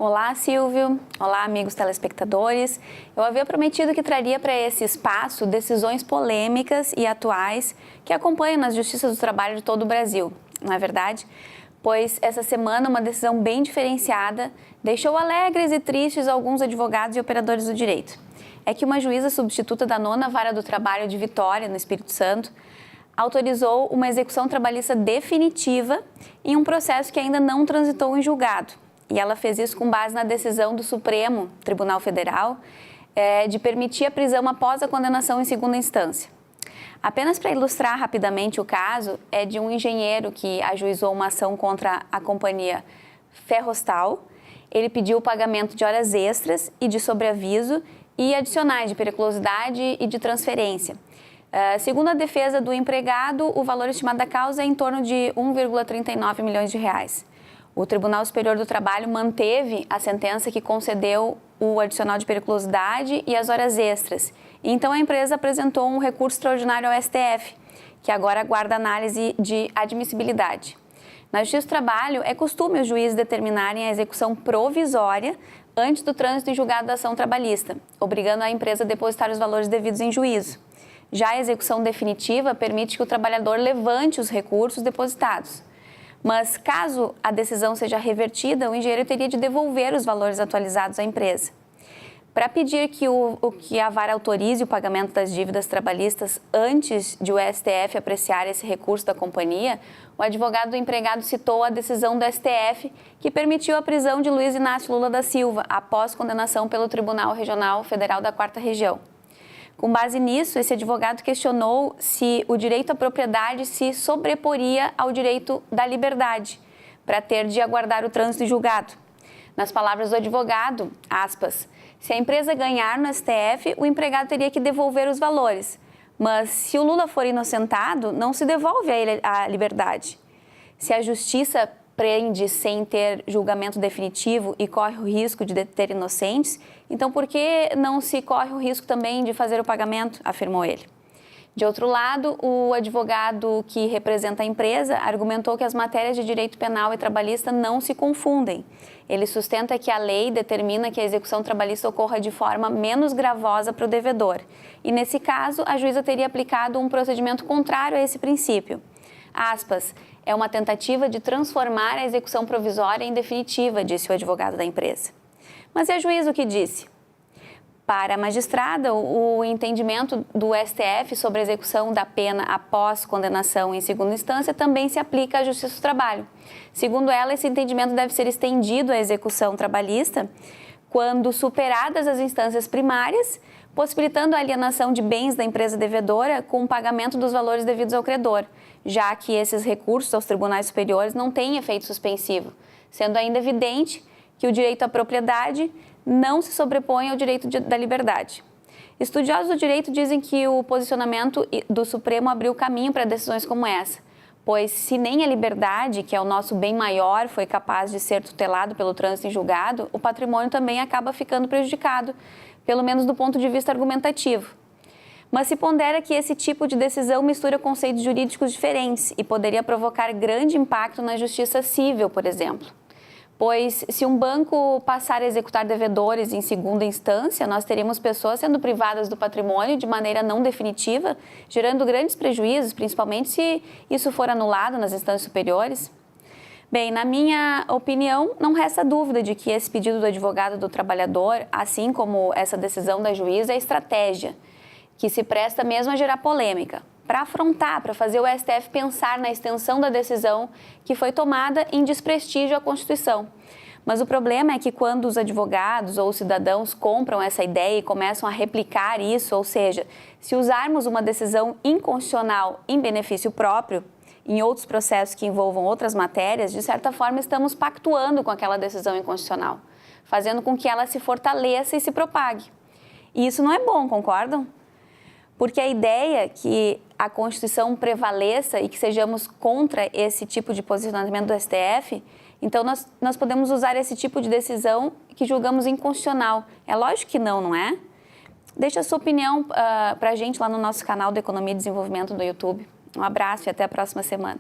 Olá, Silvio. Olá, amigos telespectadores. Eu havia prometido que traria para esse espaço decisões polêmicas e atuais que acompanham nas justiças do trabalho de todo o Brasil, não é verdade? Pois essa semana uma decisão bem diferenciada deixou alegres e tristes alguns advogados e operadores do direito. É que uma juíza substituta da 9ª Vara do Trabalho de Vitória, no Espírito Santo, autorizou uma execução trabalhista definitiva em um processo que ainda não transitou em julgado. E ela fez isso com base na decisão do Supremo Tribunal Federal de permitir a prisão após a condenação em segunda instância. Apenas para ilustrar rapidamente o caso, é de um engenheiro que ajuizou uma ação contra a companhia Ferrostal. Ele pediu o pagamento de horas extras e de sobreaviso e adicionais de periculosidade e de transferência. Segundo a defesa do empregado, o valor estimado da causa é em torno de 1,39 milhões de reais. O Tribunal Superior do Trabalho manteve a sentença que concedeu o adicional de periculosidade e as horas extras. Então, a empresa apresentou um recurso extraordinário ao STF, que agora aguarda análise de admissibilidade. Na Justiça do Trabalho, é costume os juízes determinarem a execução provisória antes do trânsito em julgado da ação trabalhista, obrigando a empresa a depositar os valores devidos em juízo. Já a execução definitiva permite que o trabalhador levante os recursos depositados. Mas, caso a decisão seja revertida, o engenheiro teria de devolver os valores atualizados à empresa. Para pedir que a vara autorize o pagamento das dívidas trabalhistas antes de o STF apreciar esse recurso da companhia, o advogado do empregado citou a decisão do STF que permitiu a prisão de Luiz Inácio Lula da Silva após condenação pelo Tribunal Regional Federal da 4ª Região. Com base nisso, esse advogado questionou se o direito à propriedade se sobreporia ao direito da liberdade, para ter de aguardar o trânsito em julgado. Nas palavras do advogado, aspas, se a empresa ganhar no STF, o empregado teria que devolver os valores, mas se o Lula for inocentado, não se devolve a ele a liberdade. Se a justiça prende sem ter julgamento definitivo e corre o risco de deter inocentes, então por que não se corre o risco também de fazer o pagamento, afirmou ele. De outro lado, o advogado que representa a empresa argumentou que as matérias de direito penal e trabalhista não se confundem. Ele sustenta que a lei determina que a execução trabalhista ocorra de forma menos gravosa para o devedor. E, nesse caso, a juíza teria aplicado um procedimento contrário a esse princípio. Aspas, é uma tentativa de transformar a execução provisória em definitiva, disse o advogado da empresa. Mas e a juíza o que disse? Para a magistrada, o entendimento do STF sobre a execução da pena após condenação em segunda instância também se aplica à Justiça do Trabalho. Segundo ela, esse entendimento deve ser estendido à execução trabalhista quando superadas as instâncias primárias, possibilitando a alienação de bens da empresa devedora com o pagamento dos valores devidos ao credor, já que esses recursos aos tribunais superiores não têm efeito suspensivo, sendo ainda evidente que o direito à propriedade não se sobrepõe ao direito da liberdade. Estudiosos do direito dizem que o posicionamento do Supremo abriu caminho para decisões como essa, pois se nem a liberdade, que é o nosso bem maior, foi capaz de ser tutelado pelo trânsito em julgado, o patrimônio também acaba ficando prejudicado, pelo menos do ponto de vista argumentativo. Mas se pondera que esse tipo de decisão mistura conceitos jurídicos diferentes e poderia provocar grande impacto na justiça civil, por exemplo. Pois, se um banco passar a executar devedores em segunda instância, nós teríamos pessoas sendo privadas do patrimônio de maneira não definitiva, gerando grandes prejuízos, principalmente se isso for anulado nas instâncias superiores. Bem, na minha opinião, não resta dúvida de que esse pedido do advogado do trabalhador, assim como essa decisão da juíza, é estratégia, que se presta mesmo a gerar polêmica, para afrontar, para fazer o STF pensar na extensão da decisão que foi tomada em desprestígio à Constituição. Mas o problema é que quando os advogados ou os cidadãos compram essa ideia e começam a replicar isso, ou seja, se usarmos uma decisão inconstitucional em benefício próprio, em outros processos que envolvam outras matérias, de certa forma estamos pactuando com aquela decisão inconstitucional, fazendo com que ela se fortaleça e se propague. E isso não é bom, concordam? Porque a ideia que a Constituição prevaleça e que sejamos contra esse tipo de posicionamento do STF, então nós podemos usar esse tipo de decisão que julgamos inconstitucional. É lógico que não, não é? Deixe a sua opinião para a gente lá no nosso canal do Economia e Desenvolvimento do YouTube. Um abraço e até a próxima semana.